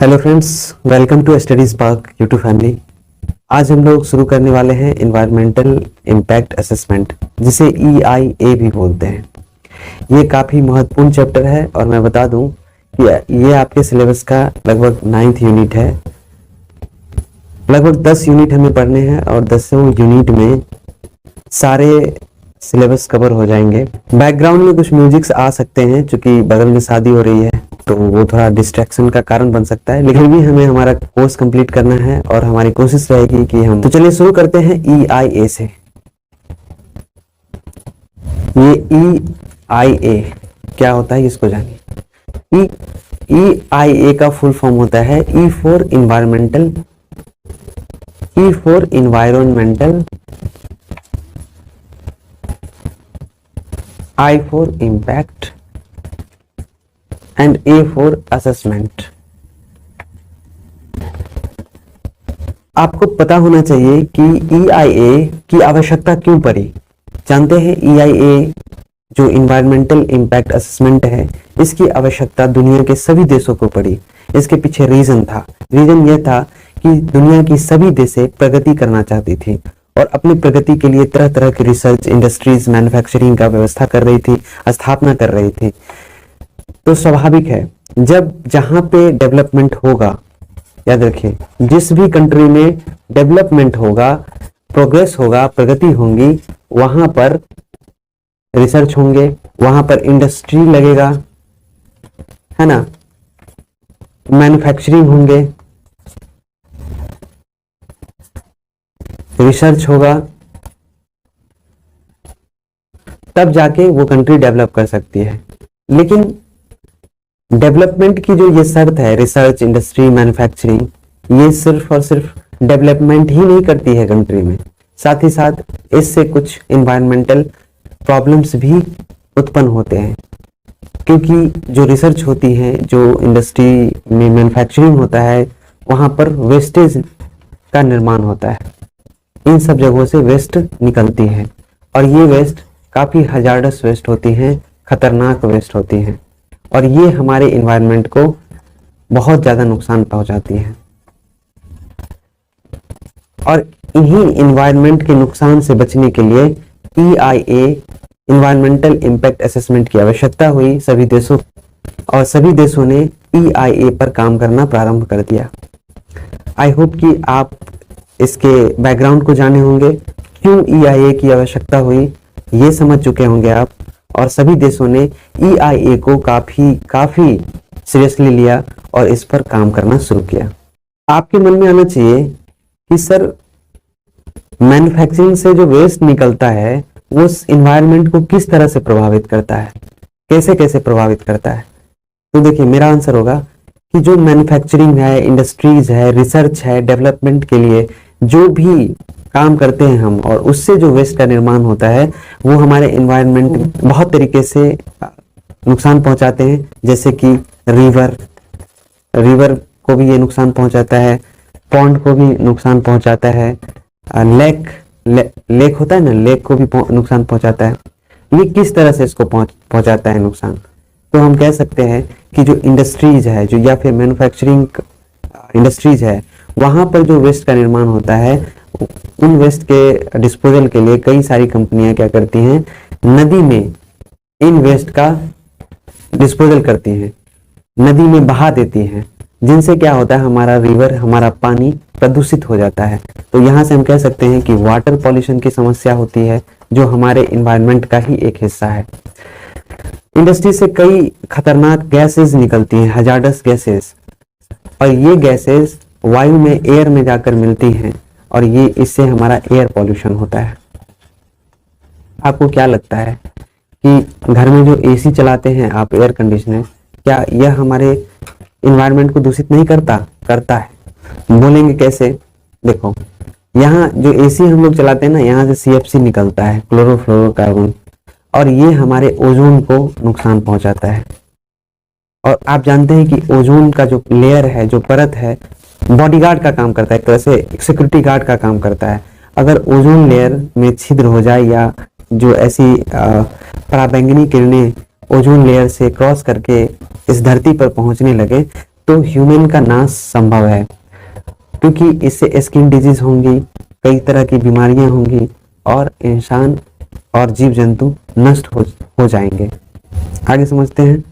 Hello friends, welcome to Study Spark YouTube family. आज हम लोग शुरू करने वाले हैं इन्वायरमेंटल इम्पैक्ट असेसमेंट, जिसे EIA भी बोलते हैं। ये काफ़ी महत्वपूर्ण चैप्टर है और मैं बता दूं कि ये आपके सिलेबस का लगभग 9th यूनिट है। लगभग 10 यूनिट हमें पढ़ने हैं और 10वें यूनिट में सारे सिलेबस कवर हो जाएंगे। बैकग्राउंड में कुछ म्यूजिक्स आ सकते हैं, क्योंकि बगल में शादी हो रही है तो वो थोड़ा डिस्ट्रैक्शन का कारण बन सकता है, लेकिन भी हमें हमारा कोर्स कंप्लीट करना है और हमारी कोशिश रहेगी कि हम तो चलिए शुरू करते हैं EIA से। ये EIA क्या होता है इसको जानिए। EIA का फुल फॉर्म होता है E for environmental, I for impact and A for assessment। आपको पता होना चाहिए कि EIA की आवश्यकता क्यों पड़ी। जानते हैं EIA जो इन्वायरमेंटल इम्पैक्ट असेसमेंट है, इसकी आवश्यकता दुनिया के सभी देशों को पड़ी। इसके पीछे रीजन था। रीजन यह था कि दुनिया की सभी देशें प्रगति करना चाहती थी और अपनी प्रगति के लिए तरह तरह की रिसर्च, इंडस्ट्रीज, मैन्युफैक्चरिंग का व्यवस्था कर रही थी, स्थापना कर रही थी। तो स्वाभाविक है, जब जहां पे डेवलपमेंट होगा, याद रखिए, जिस भी कंट्री में डेवलपमेंट होगा, प्रोग्रेस होगा, प्रगति होंगी, वहां पर रिसर्च होंगे, वहां पर इंडस्ट्री लगेगा, है ना, मैन्युफैक्चरिंग होंगे, रिसर्च होगा, तब जाके वो कंट्री डेवलप कर सकती है। लेकिन डेवलपमेंट की जो ये शर्त है, रिसर्च, इंडस्ट्री, मैन्युफैक्चरिंग, ये सिर्फ और सिर्फ डेवलपमेंट ही नहीं करती है कंट्री में, साथ ही साथ इससे कुछ इन्वायरमेंटल प्रॉब्लम्स भी उत्पन्न होते हैं। क्योंकि जो रिसर्च होती है, जो इंडस्ट्री में मैन्युफैक्चरिंग होता है, वहां पर वेस्टेज का निर्माण होता है। इन सब जगहों से वेस्ट निकलती है और ये वेस्ट काफी हजार्डस वेस्ट होती हैं, खतरनाक वेस्ट होती हैं और ये हमारे इन्वायरमेंट को बहुत ज्यादा नुकसान पहुंचाती है। और इन्हीं इन्वायरमेंट के नुकसान से बचने के लिए EIA इन्वायरमेंटल इम्पैक्ट असेसमेंट की आवश्यकता हुई सभी देशों, और सभी देशों ने EIA पर काम करना प्रारंभ कर दिया। आई होप कि आप इसके बैकग्राउंड को जाने होंगे, क्यों EIA की आवश्यकता हुई ये समझ चुके होंगे आप, और सभी देशों ने EIA को काफी सीरियसली लिया और इस पर काम करना शुरू किया। आपके मन में आना चाहिए कि सर, मैन्युफैक्चरिंग से जो वेस्ट निकलता है वो उस इन्वायरमेंट को किस तरह से प्रभावित करता है, कैसे कैसे प्रभावित करता है। तो देखिए, मेरा आंसर होगा कि जो मैन्युफैक्चरिंग है, इंडस्ट्रीज है, रिसर्च है, डेवलपमेंट के लिए जो भी काम करते हैं हम, और उससे जो वेस्ट का निर्माण होता है, वो हमारे इन्वायरमेंट बहुत तरीके से नुकसान पहुंचाते हैं। जैसे कि रिवर को भी ये नुकसान पहुंचाता है, पॉन्ड को भी नुकसान पहुंचाता है, लेक होता है ना, लेक को भी नुकसान पहुंचाता है। ये किस तरह से इसको पहुंचाता है नुकसान? तो हम कह सकते हैं कि जो इंडस्ट्रीज है, जो या फिर मैन्युफैक्चरिंग इंडस्ट्रीज है, वहां पर जो वेस्ट का निर्माण होता है, उन वेस्ट के डिस्पोजल के लिए कई सारी कंपनियां क्या करती हैं, नदी में इन वेस्ट का डिस्पोजल करती हैं, नदी में बहा देती हैं, जिनसे क्या होता है, हमारा रिवर, हमारा पानी प्रदूषित हो जाता है। तो यहाँ से हम कह सकते हैं कि वाटर पॉल्यूशन की समस्या होती है, जो हमारे इन्वायरमेंट का ही एक हिस्सा है। इंडस्ट्री से कई खतरनाक गैसेस निकलती हैं, हजार्डस गैसेस, और ये गैसेस वायु में, एयर में जाकर मिलती हैं और ये इससे हमारा एयर पॉल्यूशन होता है। आपको क्या लगता है कि घर में जो AC चलाते हैं आप, एयर कंडीशनर, क्या यह हमारे इन्वायरमेंट को दूषित नहीं करता है? बोलेंगे कैसे? देखो, यहाँ जो AC हम लोग चलाते हैं ना, यहाँ से CFC निकलता है, क्लोरोफ्लोरोकार्बन, और ये हमारे ओजोन को नुकसान पहुंचाता है। और आप जानते हैं कि ओजोन का जो लेयर है, जो परत है, बॉडीगार्ड का काम करता है, एक तरह से सिक्योरिटी गार्ड का काम करता है। अगर ओजोन लेयर में छिद्र हो जाए या जो ऐसी पराबैंगनी किरणें ओजोन लेयर से क्रॉस करके इस धरती पर पहुंचने लगे, तो ह्यूमन का नाश संभव है, क्योंकि इससे स्किन डिजीज होंगी, कई तरह की बीमारियां होंगी और इंसान और जीव जंतु नष्ट हो जाएंगे। आगे समझते हैं।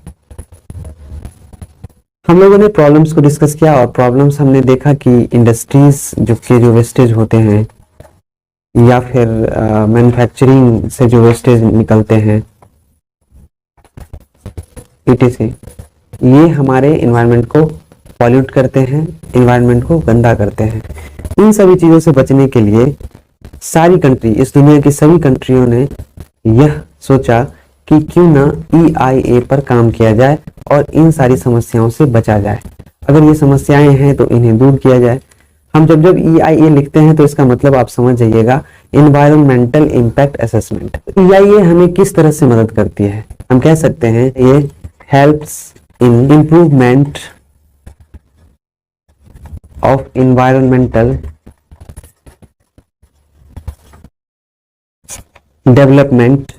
हम लोगों ने प्रॉब्लम्स को डिस्कस किया और प्रॉब्लम्स हमने देखा कि इंडस्ट्रीज जो वेस्टेज होते हैं या फिर मैन्युफैक्चरिंग से जो वेस्टेज निकलते हैं etc, ये हमारे इन्वायरमेंट को पॉल्यूट करते हैं, इन्वायरमेंट को गंदा करते हैं। इन सभी चीज़ों से बचने के लिए सारी कंट्री, इस दुनिया की सभी कंट्रियों ने यह सोचा कि क्यों ना EIA पर काम किया जाए और इन सारी समस्याओं से बचा जाए। अगर ये समस्याएं हैं तो इन्हें दूर किया जाए। हम जब EIA लिखते हैं तो इसका मतलब आप समझ जाइएगा, इन्वायरमेंटल इम्पैक्ट असेसमेंट। EIA हमें किस तरह से मदद करती है? हम कह सकते हैं ये helps in improvement of environmental development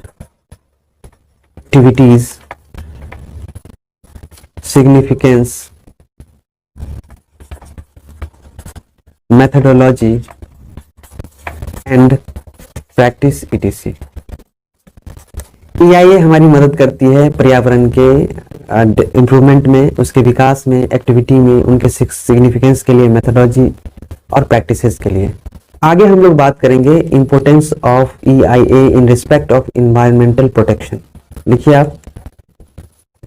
activities, significance, methodology and practice etc। EIA हमारी मदद करती है पर्यावरण के इम्प्रूवमेंट में, उसके विकास में, एक्टिविटी में, उनके सिग्निफिकेंस के लिए, मेथोडोलॉजी और प्रैक्टिसेस के लिए। आगे हम लोग बात करेंगे importance of EIA in respect of environmental protection. लिखिए आप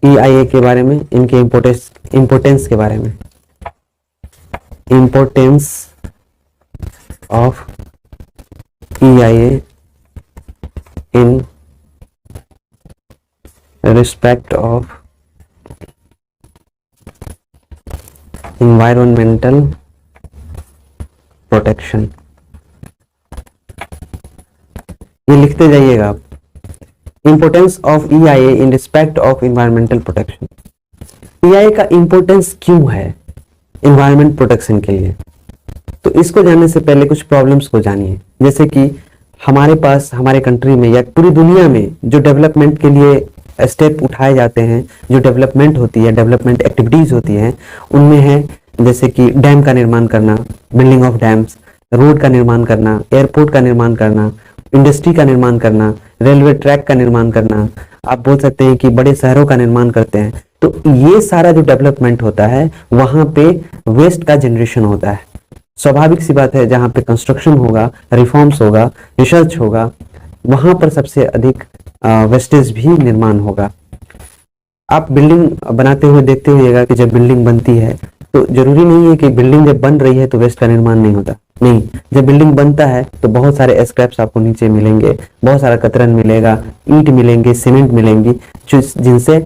EIA के बारे में, इनके इम्पोर्टेंस के बारे में। Importance of EIA in respect of environmental protection. ये लिखते जाइएगा आप, importance of EIA in respect of environmental protection. EIA का इंपोर्टेंस क्यों है इन्वायरमेंट प्रोटेक्शन के लिए? तो इसको जानने से पहले कुछ प्रॉब्लम्स को जानिए। जैसे कि हमारे पास, हमारे कंट्री में या पूरी दुनिया में जो डेवलपमेंट के लिए स्टेप उठाए जाते हैं, जो डेवलपमेंट होती है, डेवलपमेंट एक्टिविटीज होती हैं, उनमें है जैसे कि डैम का निर्माण करना, बिल्डिंग ऑफ डैम्स, रोड का निर्माण करना, एयरपोर्ट का निर्माण करना, इंडस्ट्री का निर्माण करना, रेलवे ट्रैक का निर्माण करना, आप बोल सकते हैं कि बड़े शहरों का निर्माण करते हैं। तो ये सारा जो डेवलपमेंट होता है वहां पे वेस्ट का जनरेशन होता है। स्वाभाविक सी बात है, जहां पे कंस्ट्रक्शन होगा, रिफॉर्म्स होगा, रिसर्च होगा, वहां पर सबसे अधिक वेस्टेज भी निर्माण होगा। आप बिल्डिंग बनाते हुए देखते होइएगा कि जब बिल्डिंग बनती है तो जरूरी नहीं है कि बिल्डिंग जब बन रही है तो वेस्ट का निर्माण नहीं होता, नहीं। जब बिल्डिंग बनता है तो बहुत सारे स्क्रैप्स आपको नीचे मिलेंगे, बहुत सारा कतरन मिलेगा, ईंट मिलेंगे, सीमेंट मिलेंगी, जिनसे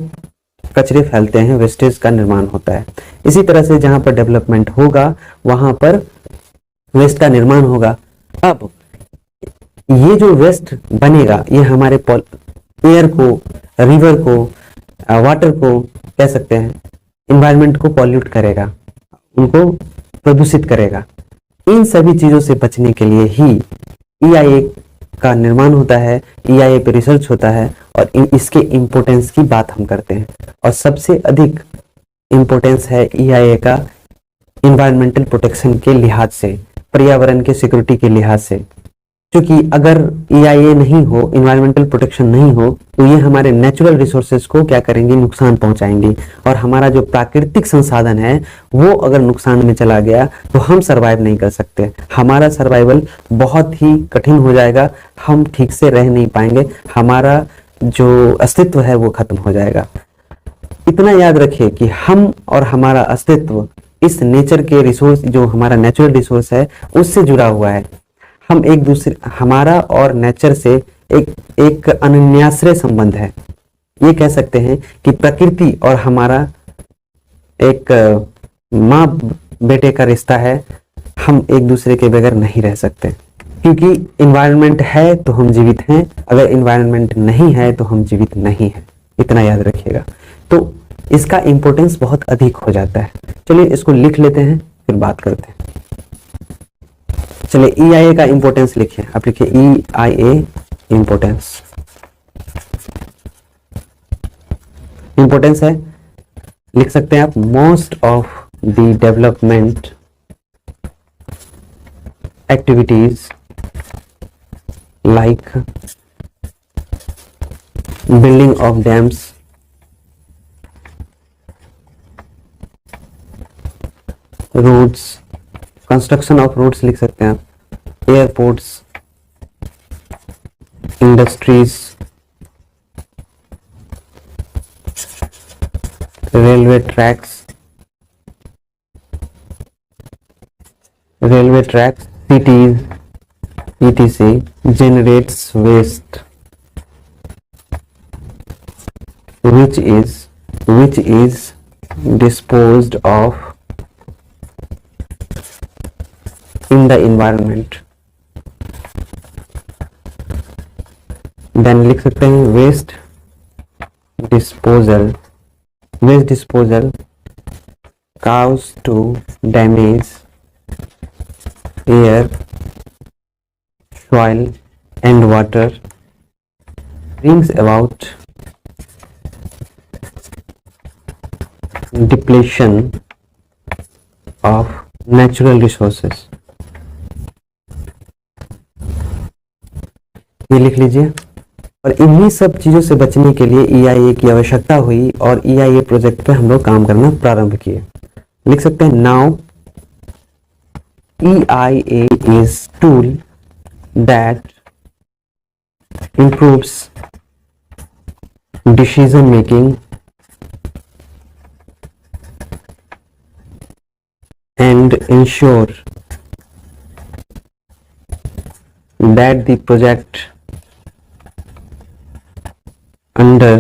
कचरे फैलते हैं, वेस्टेज का निर्माण होता है। इसी तरह से जहां पर डेवलपमेंट होगा वहां पर वेस्ट का निर्माण होगा। अब ये जो वेस्ट बनेगा ये हमारे एयर को, रिवर को, वाटर को, कह सकते हैं इन्वायरमेंट को पॉल्यूट करेगा, उनको प्रदूषित करेगा। इन सभी चीजों से बचने के लिए ही EIA का निर्माण होता है, EIA पे रिसर्च होता है और इसके इम्पोर्टेंस की बात हम करते हैं। और सबसे अधिक इम्पोर्टेंस है EIA का इन्वायरमेंटल प्रोटेक्शन के लिहाज से, पर्यावरण के सिक्योरिटी के लिहाज से। क्योंकि अगर EIA नहीं हो, इन्वायरमेंटल प्रोटेक्शन नहीं हो, तो ये हमारे नेचुरल रिसोर्सेज को क्या करेंगे, नुकसान पहुंचाएंगे। और हमारा जो प्राकृतिक संसाधन है वो अगर नुकसान में चला गया तो हम सरवाइव नहीं कर सकते, हमारा सर्वाइवल बहुत ही कठिन हो जाएगा, हम ठीक से रह नहीं पाएंगे, हमारा जो अस्तित्व है वो खत्म हो जाएगा। इतना याद रखिए कि हम और हमारा अस्तित्व इस नेचर के रिसोर्स, जो हमारा नेचुरल रिसोर्स है, उससे जुड़ा हुआ है। हम एक दूसरे, हमारा और नेचर से एक अनन्याश्रय संबंध है। ये कह सकते हैं कि प्रकृति और हमारा एक माँ बेटे का रिश्ता है। हम एक दूसरे के बगैर नहीं रह सकते, क्योंकि इन्वायरमेंट है तो हम जीवित हैं, अगर इन्वायरमेंट नहीं है तो हम जीवित नहीं हैं। इतना याद रखिएगा। तो इसका इंपॉर्टेंस बहुत अधिक हो जाता है। चलिए इसको लिख लेते हैं, फिर बात करते हैं। चलिए EIA का इंपॉर्टेंस लिखिए, आप लिखिए EIA इंपॉर्टेंस। इंपॉर्टेंस है लिख सकते हैं आप most of the development activities like building of dams, roads, construction of roads लिख सकते हैं आप, airports, industries, railway tracks, cities, etc. generates waste which is disposed of in the environment. Then लिख सकते हैं waste disposal cause to damage air, soil and water, brings about depletion of natural resources. ये लिख लीजिए। और इन्हीं सब चीजों से बचने के लिए EIA की आवश्यकता हुई और EIA प्रोजेक्ट पे हम लोग काम करना प्रारंभ किए। लिख सकते हैं now EIA is tool that improves decision making and ensure that the project under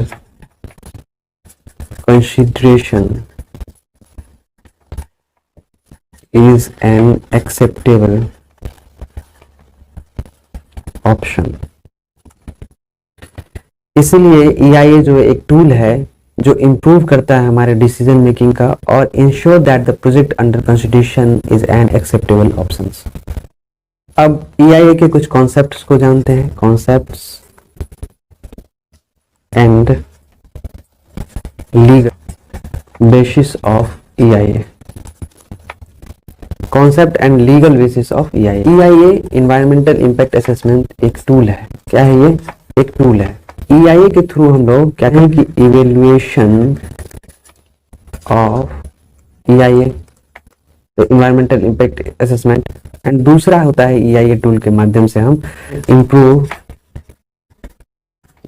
consideration is an acceptable option. इसलिए EIA जो एक टूल है जो इम्प्रूव करता है हमारे डिसीजन मेकिंग का और ensure that the project under consideration is an acceptable options. अब EIA के कुछ कॉन्सेप्ट्स को जानते हैं। Concepts and legal basis of EIA। Concept and legal basis of EIA। EIA environmental impact assessment एक टूल है। क्या है ये? एक टूल है। EIA के थ्रू हम लोग क्या करें कि इवेल्युएशन ऑफ EIA, तो इन्वायरमेंटल इम्पैक्ट असेसमेंट, एंड दूसरा होता है EIA टूल के माध्यम से हम इंप्रूव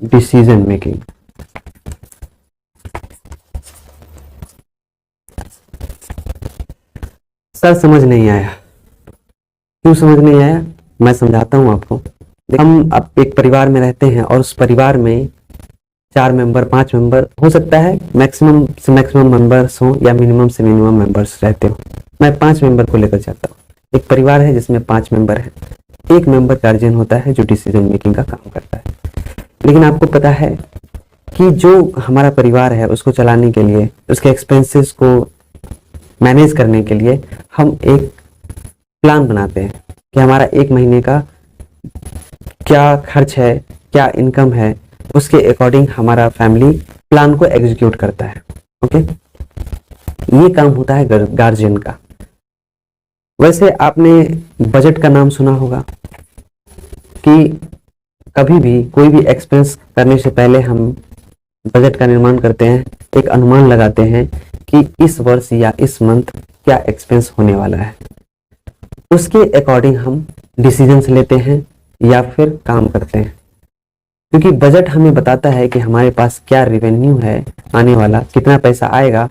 डिसीजन मेकिंग। सर समझ नहीं आया। क्यों समझ नहीं आया? मैं समझाता हूं आपको। हम अब एक परिवार में रहते हैं और उस परिवार में 4 मेंबर 5 मेंबर हो सकता है, मैक्सिमम से मैक्सिमम मेंबर्स हो या मिनिमम से मिनिमम मेंबर्स रहते हो। मैं 5 मेंबर को लेकर चलता हूँ। एक परिवार है जिसमें 5 मेंबर हैं। एक मेंबर गार्जियन होता है जो डिसीजन मेकिंग का काम करता है। लेकिन आपको पता है कि जो हमारा परिवार है उसको चलाने के लिए, उसके एक्सपेंसेस को मैनेज करने के लिए हम एक प्लान बनाते हैं कि हमारा एक महीने का क्या खर्च है, क्या इनकम है, उसके अकॉर्डिंग हमारा फैमिली प्लान को एग्जीक्यूट करता है। ओके, ये काम होता है गार्जियन का। वैसे आपने बजट का नाम सुना होगा कि कभी भी कोई भी एक्सपेंस करने से पहले हम बजट का निर्माण करते हैं, एक अनुमान लगाते हैं कि इस वर्ष या इस मंथ क्या एक्सपेंस होने वाला है। उसके अकॉर्डिंग हम डिसीजंस लेते हैं या फिर काम करते हैं, क्योंकि बजट हमें बताता है कि हमारे पास क्या रेवेन्यू है आने वाला, कितना पैसा आएगा,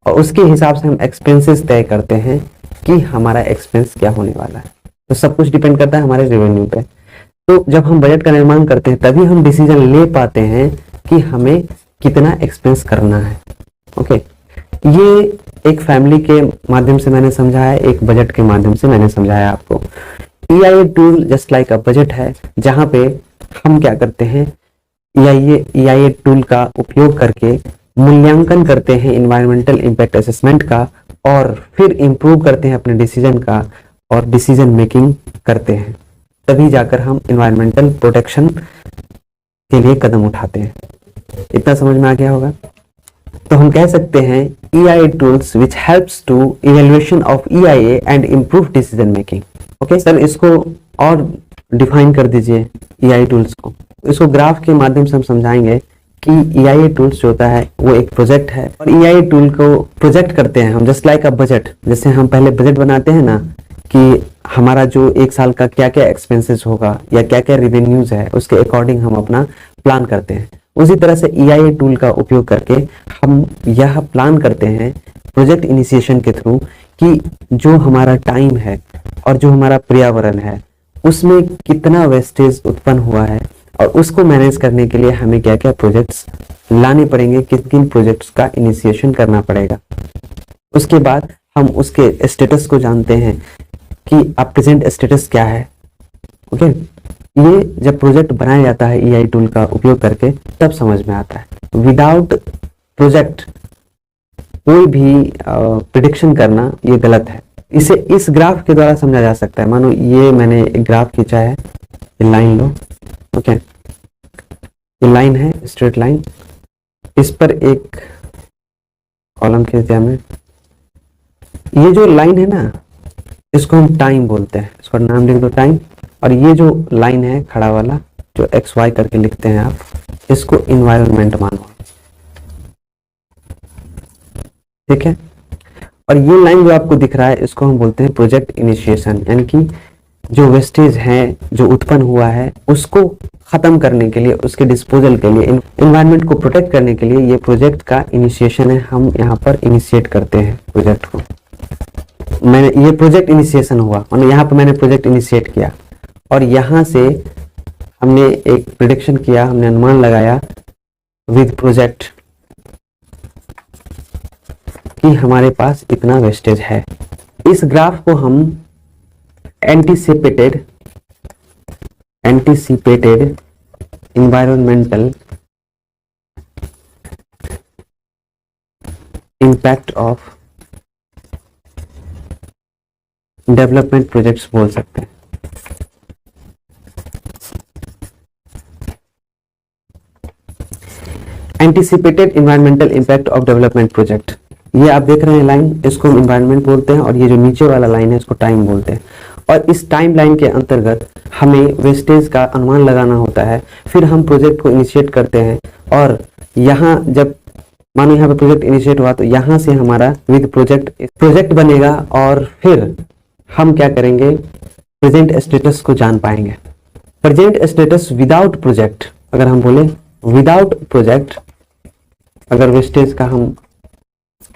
और उसके हिसाब से हम एक्सपेंसेस तय करते हैं कि हमारा एक्सपेंस क्या होने वाला है। तो सब कुछ डिपेंड करता है हमारे रेवेन्यू पे। तो जब हम बजट का निर्माण करते हैं तभी हम डिसीजन ले पाते हैं कि हमें कितना एक्सपेंस करना है। ओके, ये एक फैमिली के माध्यम से मैंने समझाया, एक बजट के माध्यम से मैंने समझाया आपको। EIA tool just like a budget है, जहां पे हम क्या करते हैं, EIA टूल का उपयोग करके मूल्यांकन करते हैं इन्वायरमेंटल इम्पैक्ट असेसमेंट का और फिर इंप्रूव करते हैं अपने डिसीजन का और डिसीजन मेकिंग करते हैं। तभी जाकर हम इन्वायरमेंटल प्रोटेक्शन के लिए कदम उठाते हैं। इतना समझ में आ गया होगा? तो हम कह सकते हैं EIA tools which helps to evaluation of EIA and improve decision making. Okay sir, इसको और डिफाइन कर दीजिए EIA tools को। इसको ग्राफ के माध्यम से हम समझाएंगे कि EIA tools जो होता है वो एक प्रोजेक्ट है, और EIA टूल को प्रोजेक्ट करते हैं हम जस्ट लाइक अ बजट। जैसे हम पहले बजट बनाते हैं ना कि हमारा जो एक साल का क्या क्या एक्सपेंसेस होगा या क्या क्या रेवेन्यूज है, उसके अकॉर्डिंग हम अपना प्लान करते हैं। उसी तरह से EIA टूल का उपयोग करके हम यह प्लान करते हैं प्रोजेक्ट इनिशिएशन के थ्रू कि जो हमारा टाइम है और जो हमारा पर्यावरण है उसमें कितना वेस्टेज उत्पन्न हुआ है, और उसको मैनेज करने के लिए हमें क्या क्या प्रोजेक्ट्स लाने पड़ेंगे, किन किन प्रोजेक्ट्स का इनिशिएशन करना पड़ेगा। उसके बाद हम उसके स्टेटस को जानते हैं कि अब प्रेजेंट स्टेटस क्या है। ओके, ये जब प्रोजेक्ट बनाया जाता है EIA टूल का उपयोग करके तब समझ में आता है। विदाउट प्रोजेक्ट कोई भी प्रिडिक्शन करना ये गलत है। इसे इस ग्राफ के द्वारा समझा जा सकता है। मानो ये मैंने एक ग्राफ खींचा है, ये लाइन लो। ओके, ये लाइन है, स्ट्रेट लाइन, इस पर एक कॉलम खींच दिया हमने। ये जो लाइन है ना, इसको हम टाइम बोलते हैं, इसका नाम लिख दो टाइम। और ये जो लाइन है खड़ा वाला जो XY करके लिखते हैं आप, इसको इन्वायरमेंट मानो, ठीक है। और ये लाइन जो आपको दिख रहा है इसको हम बोलते हैं प्रोजेक्ट इनिशिएशन, यानी कि जो वेस्टेज है जो उत्पन्न हुआ है उसको खत्म करने के लिए, उसके डिस्पोजल के लिए, इन्वायरमेंट को प्रोटेक्ट करने के लिए ये प्रोजेक्ट का इनिशिएशन है। हम यहाँ पर इनिशिएट करते हैं प्रोजेक्ट को। मैंने ये प्रोजेक्ट इनिशिएशन हुआ, मतलब यहाँ पर मैंने प्रोजेक्ट इनिशिएट किया और यहाँ से हमने एक प्रिडिक्शन किया, हमने अनुमान लगाया विद प्रोजेक्ट कि हमारे पास इतना वेस्टेज है। इस ग्राफ को हम anticipated environmental impact of development projects बोल सकते हैं। Anticipated environmental impact of development project, ये आप देख रहे हैं लाइन, इसको हम इन्वायरमेंट बोलते हैं, और ये जो नीचे वाला लाइन है इसको टाइम बोलते हैं। और इस टाइम लाइन के अंतर्गत हमें वेस्टेज का अनुमान लगाना होता है। फिर हम प्रोजेक्ट को इनिशिएट करते हैं, और यहाँ जब मानो यहाँ पे प्रोजेक्ट इनिशिएट हुआ तो यहाँ से हमारा विद प्रोजेक्ट बनेगा, और फिर हम क्या करेंगे, प्रेजेंट स्टेटस को जान पाएंगे। प्रेजेंट स्टेटस विदाउट प्रोजेक्ट, अगर हम बोले विदाउट प्रोजेक्ट, अगर वेस्टेज का हम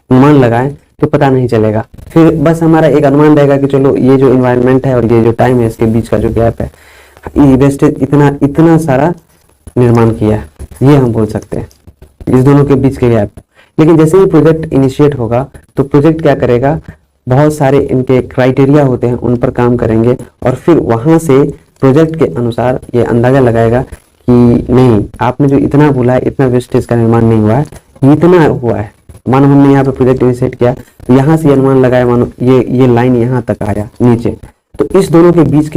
अनुमान लगाएं तो पता नहीं चलेगा। फिर बस हमारा एक अनुमान रहेगा कि चलो ये जो इन्वायरमेंट है और ये जो टाइम है इसके बीच का जो गैप है, ये वेस्टेज इतना सारा निर्माण किया है, ये हम बोल सकते हैं, इस दोनों के बीच के गैप। लेकिन जैसे ही प्रोजेक्ट इनिशिएट होगा तो प्रोजेक्ट क्या करेगा, बहुत सारे इनके क्राइटेरिया होते हैं, उन पर काम करेंगे, और फिर वहां से प्रोजेक्ट के अनुसार ये अंदाजा लगाएगा कि नहीं, आपने जो इतना बोला है, इतना वेस्टेज का निर्माण नहीं हुआ है, इतना हुआ है। मानो हमने यहाँ पे प्रोजेक्ट इनिशिएट किया तो यहाँ से अनुमान लगाया, मानो ये लाइन यहाँ तक आया नीचे, तो इस दोनों के बीच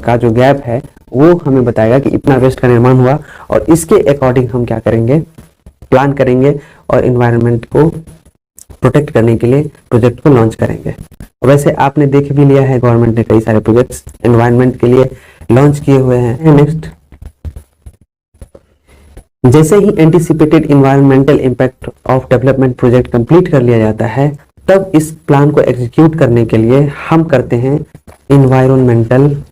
का जो गैप है वो हमें बताएगा कि इतना वेस्ट का निर्माण हुआ, और इसके अकॉर्डिंग हम क्या करेंगे, प्लान करेंगे और इन्वायरमेंट को प्रोटेक्ट करने के लिए प्रोजेक्ट को लॉन्च करेंगे। वैसे आपने देख भी लिया है, गवर्नमेंट ने कई सारे प्रोजेक्ट्स एनवायरनमेंट के लिए लॉन्च किए हुए हैं। नेक्स्ट, जैसे ही anticipated environmental impact of development project complete कर लिया जाता है, तब इस प्लान को एग्जीक्यूट करने के लिए हम करते हैं environmental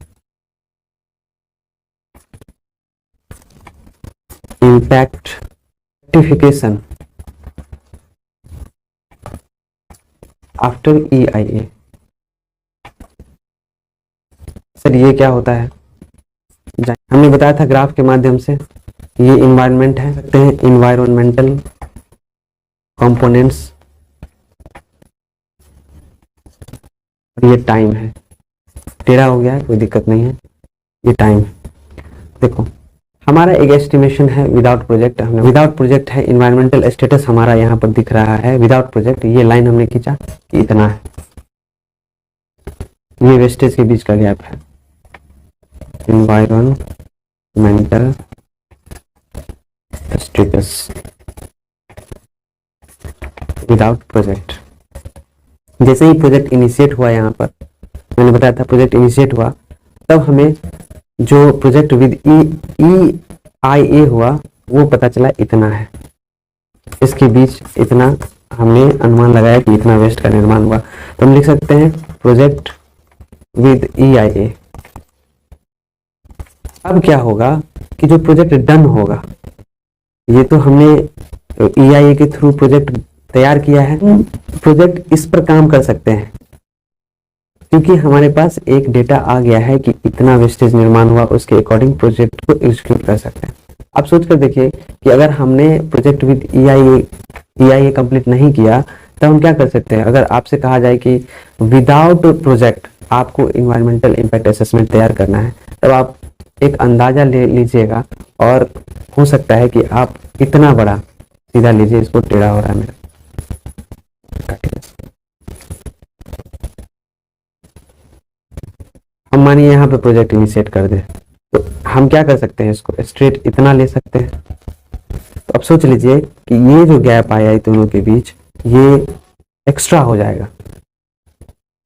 impact certification after EIA। Sir ये क्या होता है, हमने बताया था ग्राफ के माध्यम से, ये इन्वायरमेंट है, सकते हैं इन्वायरमेंटल कंपोनेंट्स, ये टाइम है, टेढ़ा हो गया है कोई दिक्कत नहीं है, ये टाइम। देखो हमारा एक एस्टिमेशन है विदाउट प्रोजेक्ट, हमने विदाउट प्रोजेक्ट है, इन्वायरमेंटल स्टेटस हमारा यहाँ पर दिख रहा है विदाउट प्रोजेक्ट, ये लाइन हमने खींचा कि इतना है, ये वेस्टेज के बीच का गैप है, इन्वायरमेंटल स्टेटस। Without project. जैसे ही प्रोजेक्ट इनिशिएट हुआ, यहाँ पर मैंने बताया था प्रोजेक्ट इनिशिएट हुआ, तब हमें जो प्रोजेक्ट विद EIA हुआ वो पता चला इतना है, इसके बीच इतना हमने अनुमान लगाया कि इतना वेस्ट का निर्माण हुआ। तो हम लिख सकते हैं प्रोजेक्ट विद EIA। अब क्या होगा कि जो प्रोजेक्ट डन होगा, ये तो हमने EIA के थ्रू प्रोजेक्ट तैयार किया है, प्रोजेक्ट इस पर काम कर सकते हैं क्योंकि हमारे पास एक डेटा आ गया है कि इतना वेस्टेज निर्माण हुआ, उसके अकॉर्डिंग प्रोजेक्ट को एग्जीक्यूट कर सकते हैं। आप सोच कर देखिए कि अगर हमने प्रोजेक्ट विद EIA कंप्लीट नहीं किया तब हम क्या कर सकते हैं। अगर आपसे कहा जाए कि विदाउट प्रोजेक्ट आपको इन्वायरमेंटल इम्पैक्ट असेसमेंट तैयार करना है, तब आप एक अंदाजा ले लीजिएगा और हो सकता है कि आप इतना बड़ा, सीधा लीजिए, इसको टेढ़ा हो रहा है मेरा, हम मानिए यहाँ पे प्रोजेक्ट इनिशिएट कर दे, तो हम क्या कर सकते हैं, इसको स्ट्रेट इतना ले सकते हैं। तो अब सोच लीजिए कि ये जो गैप आया है दोनों के बीच, ये एक्स्ट्रा हो जाएगा,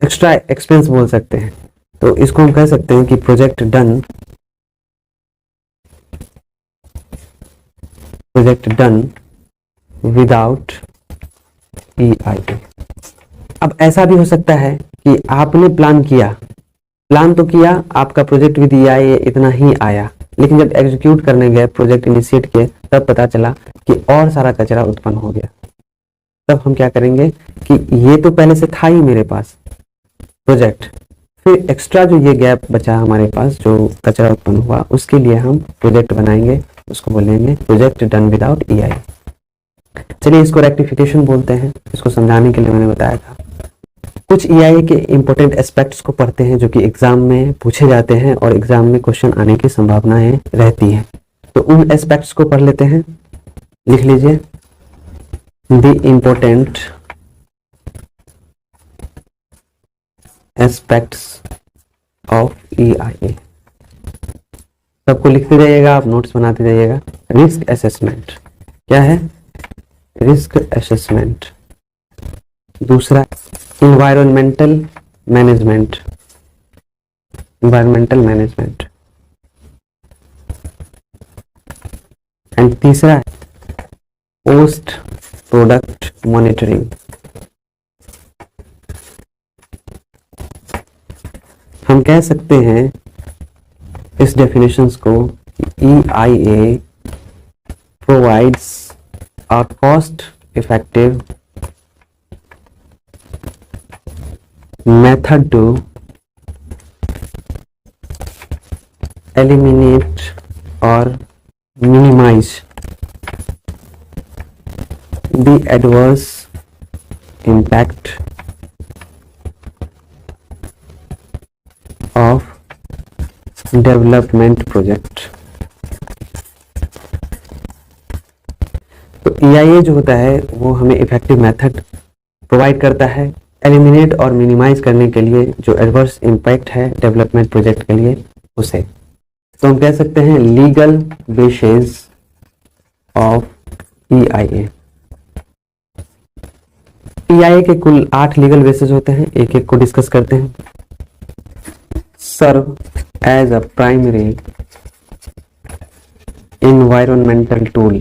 एक्स्ट्रा एक्सपेंस बोल सकते हैं। तो इसको हम कह सकते हैं कि प्रोजेक्ट डन विदाउट EIA। अब ऐसा भी हो सकता है कि आपने प्लान तो किया, आपका प्रोजेक्ट विद EIA इतना ही आया, लेकिन जब एग्जीक्यूट करने गए, प्रोजेक्ट इनिशिएट किए, तब पता चला कि और सारा कचरा उत्पन्न हो गया। तब हम क्या करेंगे कि ये तो पहले से था ही मेरे पास प्रोजेक्ट, फिर एक्स्ट्रा जो ये गैप बचा हमारे पास, जो कचरा उत्पन्न हुआ, उसके लिए हम प्रोजेक्ट बनाएंगे, उसको बोलेंगे प्रोजेक्ट डन विदाउट EIA। चलिए इसको रेक्टिफिकेशन बोलते हैं, इसको समझाने के लिए मैंने बताया था। कुछ EIA के इंपॉर्टेंट एस्पेक्ट्स को पढ़ते हैं जो कि एग्जाम में पूछे जाते हैं और एग्जाम में क्वेश्चन आने की संभावनाएं रहती हैं। तो उन एस्पेक्ट्स को पढ़ लेते हैं, लिख लीजिए। The important aspects of EIA, सबको लिखते जाइएगा, आप नोट्स बनाते जाइएगा। रिस्क असेसमेंट, क्या है? Risk assessment. दूसरा इन्वायरमेंटल मैनेजमेंट, एंड तीसरा पोस्ट प्रोडक्ट मॉनिटरिंग। हम कह सकते हैं इस डेफिनेशंस को, EIA provides a cost effective method to eliminate or minimize the adverse impact of development project। तो EIA जो होता है वो हमें इफेक्टिव मेथड प्रोवाइड करता है एलिमिनेट और मिनिमाइज करने के लिए जो एडवर्स इम्पैक्ट है डेवलपमेंट प्रोजेक्ट के लिए उसे। तो हम कह सकते हैं legal basis of EIA। EIA के कुल 8 लीगल बेसिस होते हैं, एक एक को डिस्कस करते हैं। Serve as a primary environmental tool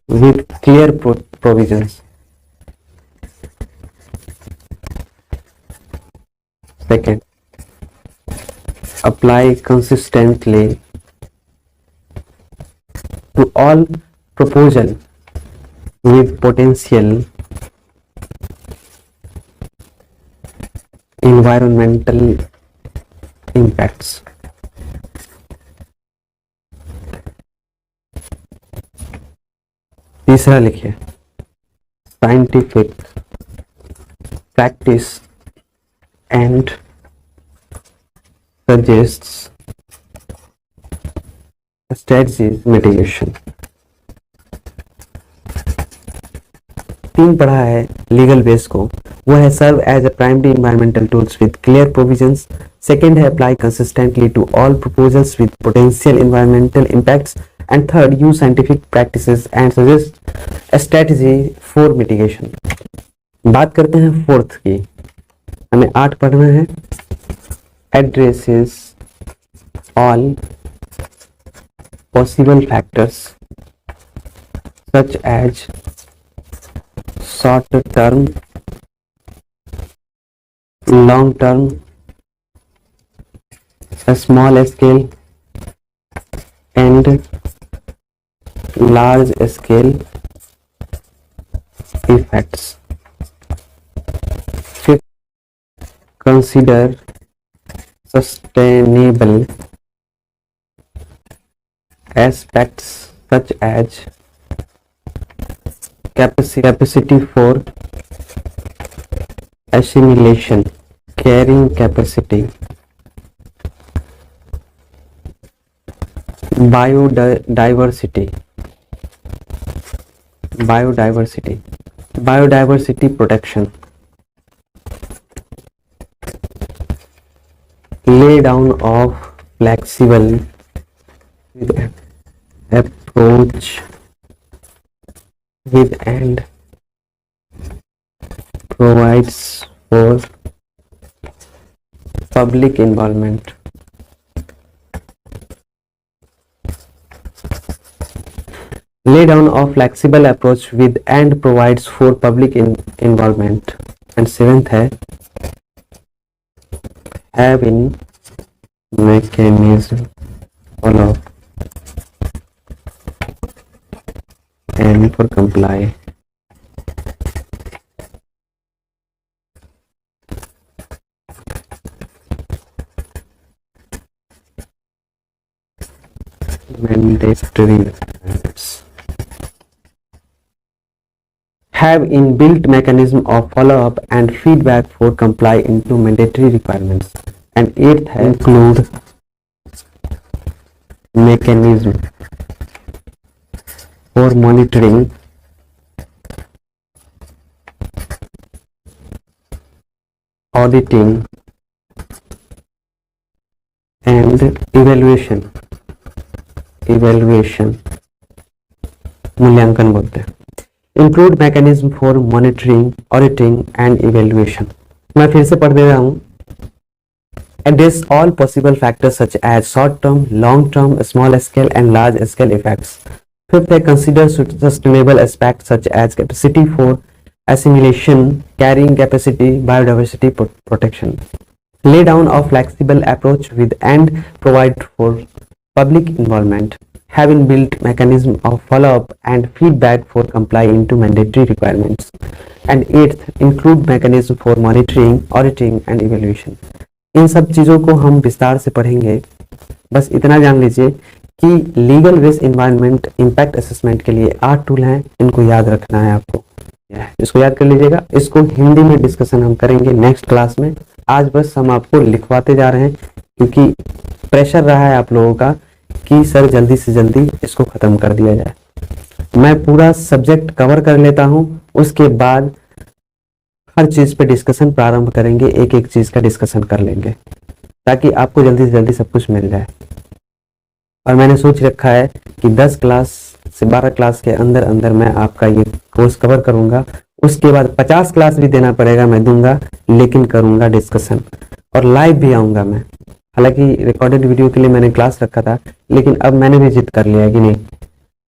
with clear provisions। Second, apply consistently to all proposal with potential environmental impacts। तीसरा लिखिए scientific practice and suggests strategies mitigation. 3 पढ़ा है लीगल बेस को, वो है serve as a primary environmental tools with clear provisions. Second है apply consistently to all proposals with potential environmental impacts and third, use scientific practices and suggest a strategy for mitigation. बात करते हैं fourth की, हमें 8 पढ़ना है. addresses all possible factors such as short term, long term, a small scale and large scale effects. Fifth, consider sustainable aspects such as capacity for assimilation, carrying capacity, biodiversity, protection, lay down of flexible approach with and provides for public involvement. Lay down of flexible approach with and provides for public involvement. And seventh है have in mechanism follow and for comply. Mandatory requirements. Have inbuilt mechanism of follow-up and feedback for comply into mandatory requirements. And eighth है include mechanism for monitoring, auditing and evaluation. मूल्यांकन बोलते हैं. Include mechanism for monitoring, auditing and evaluation. मैं फिर से पढ़ दे रहा हूं. Address all possible factors such as short term, long term, small scale and large scale effects. Fifth है consider sustainable aspect such as capacity for assimilation, carrying capacity, biodiversity protection. Lay down of flexible approach with and provide for public involvement. Have inbuilt mechanism of follow-up and feedback for comply into mandatory requirements. And eighth, include mechanism for monitoring, auditing and evaluation. इन सब चीज़ों को हम विस्तार से पढ़ेंगे. बस इतना जान लीजिए कि legal waste environment impact assessment के लिए 8 टूल हैं, इनको याद रखना है आपको. इसको याद कर लीजिएगा. इसको हिंदी में डिस्कशन हम करेंगे नेक्स्ट क्लास में. आज बस हम आपको लिखवाते जा रहे हैं क्योंकि प्रेशर रहा है आप लोगों का कि सर जल्दी से जल्दी इसको खत्म कर दिया जाए. मैं पूरा सब्जेक्ट कवर कर लेता हूं, उसके बाद हर चीज पे डिस्कशन प्रारंभ करेंगे. एक एक चीज का डिस्कशन कर लेंगे ताकि आपको जल्दी से जल्दी सब कुछ मिल जाए. और मैंने सोच रखा है कि 10 क्लास से 12 क्लास के अंदर अंदर मैं आपका ये कोर्स कवर करूंगा. उसके बाद 50 क्लास भी देना पड़ेगा, मैं दूंगा, लेकिन करूंगा डिस्कशन और लाइव भी आऊंगा मैं. हालांकि रिकॉर्डेड वीडियो के लिए मैंने क्लास रखा था, लेकिन अब मैंने भी जिद कर लिया कि नहीं,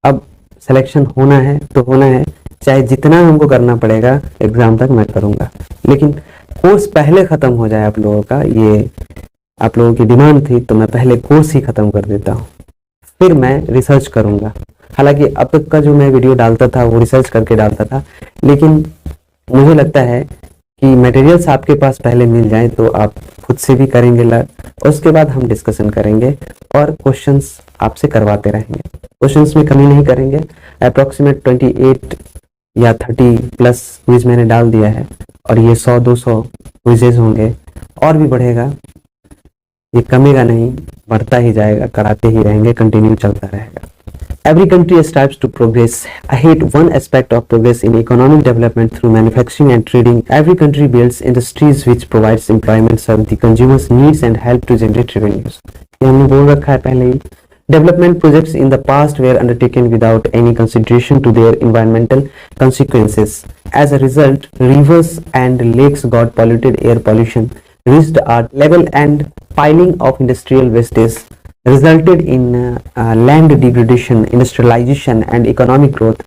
अब सिलेक्शन होना है तो होना है, चाहे जितना हमको करना पड़ेगा एग्जाम तक मैं करूंगा. लेकिन कोर्स पहले खत्म हो जाए आप लोगों का, ये आप लोगों की डिमांड थी, तो मैं पहले कोर्स ही खत्म कर देता हूँ, फिर मैं रिसर्च करूंगा. हालांकि अब तक का जो मैं वीडियो डालता था वो रिसर्च करके डालता था, लेकिन मुझे लगता है कि मटेरियल्स आपके पास पहले मिल जाए तो आप खुद से भी करेंगे लर्न. उसके बाद हम डिस्कशन करेंगे और क्वेश्चंस आपसे करवाते रहेंगे. क्वेश्चंस में कमी नहीं करेंगे. अप्रोक्सीमेट 28 या 30 प्लस क्विज मैंने डाल दिया है और ये 100-200 क्विजेज होंगे. और भी बढ़ेगा, ये कमेगा नहीं, बढ़ता ही जाएगा, कराते ही रहेंगे, कंटिन्यू चलता रहेगा. Every country strives to progress. I hate one aspect of progress in economic development through manufacturing and trading. Every country builds industries which provides employment, serve the consumers' needs and help to generate revenues. ये हमने बोल रखा है पहले ही. Development projects in the past were undertaken without any consideration to their environmental consequences. As a result, rivers and lakes got polluted, air pollution reached a level, and piling of industrial wastes resulted in land degradation. Industrialization and economic growth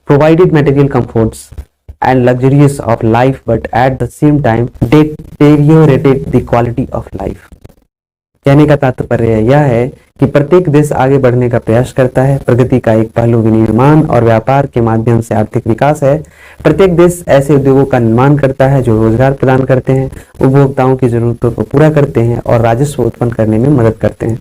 provided material comforts and luxuries of life, but at the same time deteriorated the quality of life. कहने का तात्पर्य यह है कि प्रत्येक देश आगे बढ़ने का प्रयास करता है। प्रगति का एक पहलू विनिर्माण और व्यापार के माध्यम से आर्थिक विकास है। प्रत्येक देश ऐसे उद्योगों का निर्माण करता है जो रोजगार प्रदान करते हैं, उपभोक्ताओं की जरूरतों को पूरा करते हैं और राजस्व उत्पन्न करने में मदद करते हैं।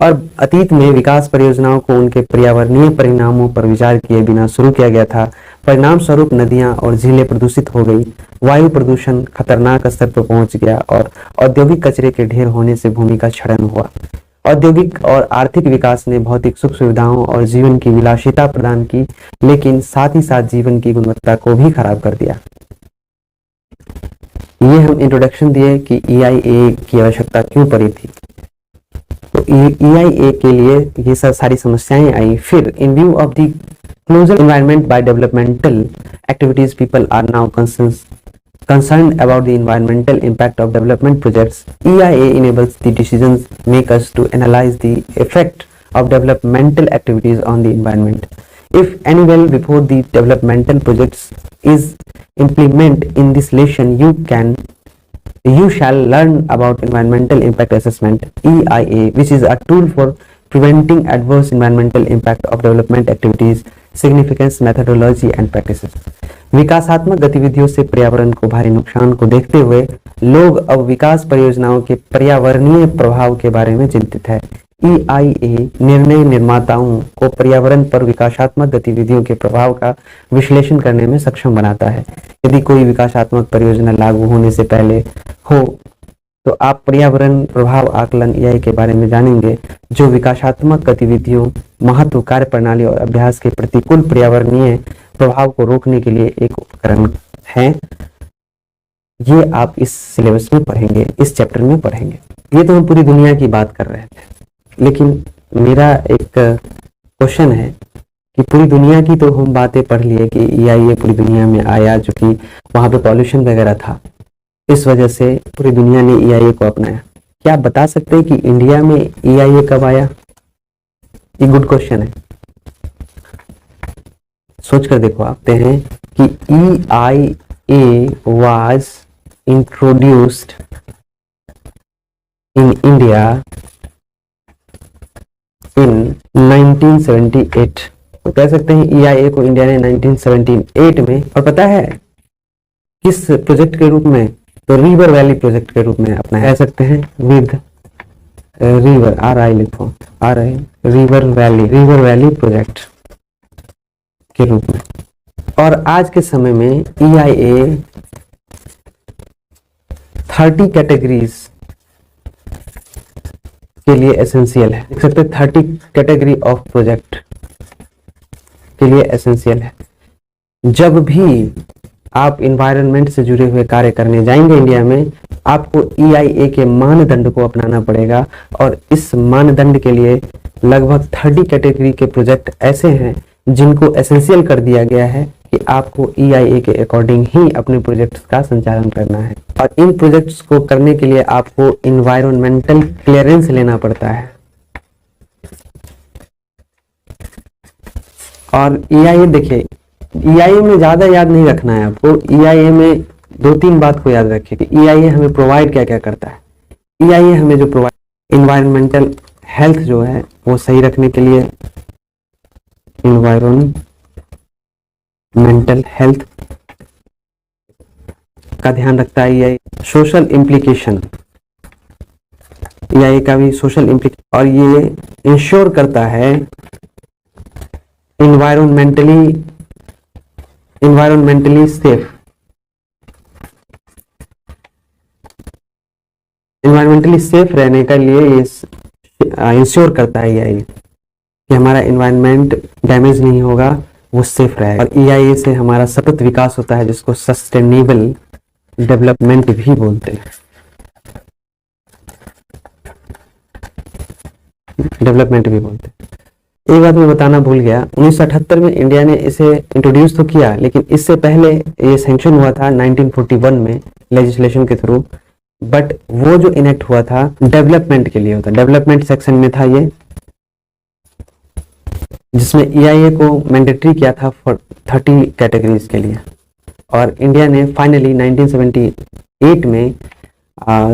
और अतीत में विकास परियोजनाओं को उनके पर्यावरणीय परिणामों पर विचार किए बिना शुरू किया गया था। परिणाम स्वरूप नदियां और झीलें प्रदूषित हो गई, वायु प्रदूषण खतरनाक स्तर पर पहुंच गया और औद्योगिक कचरे के ढेर होने से भूमि का क्षरण हुआ। औद्योगिक और आर्थिक विकास ने भौतिक सुख सुविधाओं और जीवन की विलासिता प्रदान की, लेकिन साथ ही साथ जीवन की गुणवत्ता को भी खराब कर दिया। ये हम इंट्रोडक्शन दिए कि EIA की आवश्यकता क्यों पड़ी थी। तो EIA के लिए ये सब सारी समस्याएं आई। फिर in view of the closure environment by developmental activities, people are now concerned about the environmental impact of development projects. EIA enables the decision makers to analyze the effect of developmental activities on the environment. If any well before the developmental projects is implemented in this lesson, you shall learn about environmental impact assessment EIA, which is a tool for preventing adverse environmental impact of development activities, significance, methodology and practices. विकासात्मक गतिविधियों से पर्यावरण को भारी नुकसान को देखते हुए लोग अब विकास परियोजनाओं के पर्यावरणीय प्रभाव के बारे में चिंतित है। EIA निर्णय निर्माताओं को पर्यावरण पर विकासात्मक गतिविधियों के प्रभाव का विश्लेषण करने में सक्षम बनाता है। यदि कोई विकासात्मक परियोजना लागू होने से पहले हो तो आप पर्यावरण प्रभाव आकलन EIA के बारे में जानेंगे, जो विकासात्मक गतिविधियों, महत्व, कार्यप्रणाली और अभ्यास के प्रतिकूल पर्यावरणीय प्रभाव को रोकने के लिए एक उपकरण है। ये आप इस सिलेबस में पढ़ेंगे, इस चैप्टर में पढ़ेंगे। ये तो हम पूरी दुनिया की बात कर रहे थे, लेकिन मेरा एक क्वेश्चन है कि पूरी दुनिया की तो हम बातें पढ़ लिए कि EIA पूरी दुनिया में आया, जो कि वहां पे पॉल्यूशन वगैरह था, इस वजह से पूरी दुनिया ने EIA को अपनाया। क्या आप बता सकते हैं कि इंडिया में EIA कब आया? ये गुड क्वेश्चन है, सोच कर देखो। आते हैं कि EIA was introduced in India in 1978। तो कह सकते हैं EIA को इंडिया ने 1978 में, और पता है किस प्रोजेक्ट के रूप में? तो रिवर वैली प्रोजेक्ट के रूप में अपना कह सकते हैं, विद रिवर, RI लिखो, RI, रिवर वैली प्रोजेक्ट के रूप में। और आज के समय में EIA 30 कैटेगरीज के लिए एसेंशियल है। देख सकते हैं 30 कैटेगरी ऑफ प्रोजेक्ट के लिए एसेंशियल है। जब भी आप इन्वायरमेंट से जुड़े हुए कार्य करने जाएंगे इंडिया में, आपको EIA के मानदंड को अपनाना पड़ेगा, और इस मानदंड के लिए लगभग 30 कैटेगरी के प्रोजेक्ट ऐसे हैं जिनको एसेंशियल कर दिया गया है कि आपको EIA के अकॉर्डिंग ही अपने प्रोजेक्ट्स का संचालन करना है। और इन प्रोजेक्ट्स को करने के लिए आपको इन्वायरमेंटल क्लियरेंस लेना पड़ता है। और EIA देखिए, EIA में ज्यादा याद नहीं रखना है आपको। EIA में 2-3 बात को याद रखिए कि EIA हमें प्रोवाइड क्या क्या करता है। EIA हमें जो प्रोवाइड, इन्वायरमेंटल हेल्थ जो है वो सही रखने के लिए, इन्वायरमेंटल हेल्थ का ध्यान रखता है EIA। सोशल इम्प्लीकेशन, EIA का भी सोशल इम्प्लीकेशन, और ये इंश्योर करता है इन्वायरमेंटली सेफ, इन्वायरमेंटली सेफ रहने के लिए ये इंश्योर करता है EIA कि हमारा इन्वायरमेंट डैमेज नहीं होगा, वो सेफ रहेगा। और EIA से हमारा सतत विकास होता है, जिसको सस्टेनेबल डेवलपमेंट भी बोलते हैं। डेवलपमेंट भी बोलते हैं। एक बात मैं बताना भूल गया, 1978 में इंडिया ने इसे इंट्रोड्यूस तो किया, लेकिन इससे पहले ये सैंक्शन हुआ था 1941 में लेजिस्लेशन के थ्रू, बट वो जो इनेक्ट हुआ था डेवलपमेंट के लिए होता, डेवलपमेंट सेक्शन में था ये, जिसमें EIA को मैंडेटरी किया था फॉर 30 कैटेगरीज के लिए। और इंडिया ने फाइनली 1978 में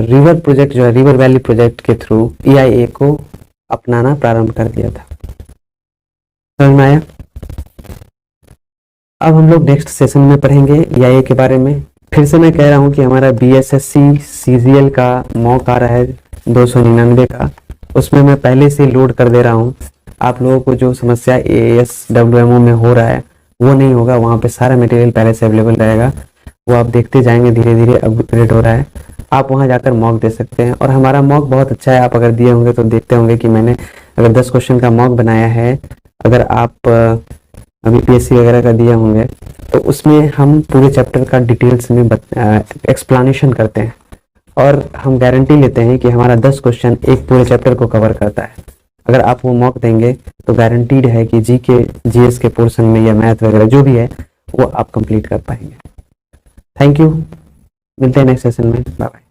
रिवर प्रोजेक्ट जो है, रिवर वैली प्रोजेक्ट के थ्रू EIA को अपनाना प्रारंभ कर दिया था। समझ में आया? अब हम लोग नेक्स्ट सेशन में पढ़ेंगे EIA के बारे में। फिर से मैं कह रहा हूँ कि हमारा BSSC CGL का मॉक आ रहा है 299 का, उसमें मैं पहले से लोड कर दे रहा हूँ। आप लोगों को जो समस्या AAS WMO में हो रहा है वो नहीं होगा, वहाँ पे सारा मटेरियल पहले से अवेलेबल रहेगा, वो आप देखते जाएंगे, धीरे धीरे अपग्रेड हो रहा है। आप वहाँ जाकर मॉक दे सकते हैं, और हमारा मॉक बहुत अच्छा है। आप अगर दिए होंगे तो देखते होंगे कि मैंने अगर 10 क्वेश्चन का मॉक बनाया है, अगर आप अभी PSC वगैरह का दिए होंगे तो उसमें हम पूरे चैप्टर का डिटेल्स में एक्सप्लेनेशन करते हैं, और हम गारंटी लेते हैं कि हमारा 10 क्वेश्चन एक पूरे चैप्टर को कवर करता है। अगर आप वो मॉक देंगे तो गारंटीड है कि GK GS के पोर्शन में या मैथ वगैरह जो भी है वो आप कंप्लीट कर पाएंगे। थैंक यू, मिलते हैं नेक्स्ट सेशन में, बाय बाय।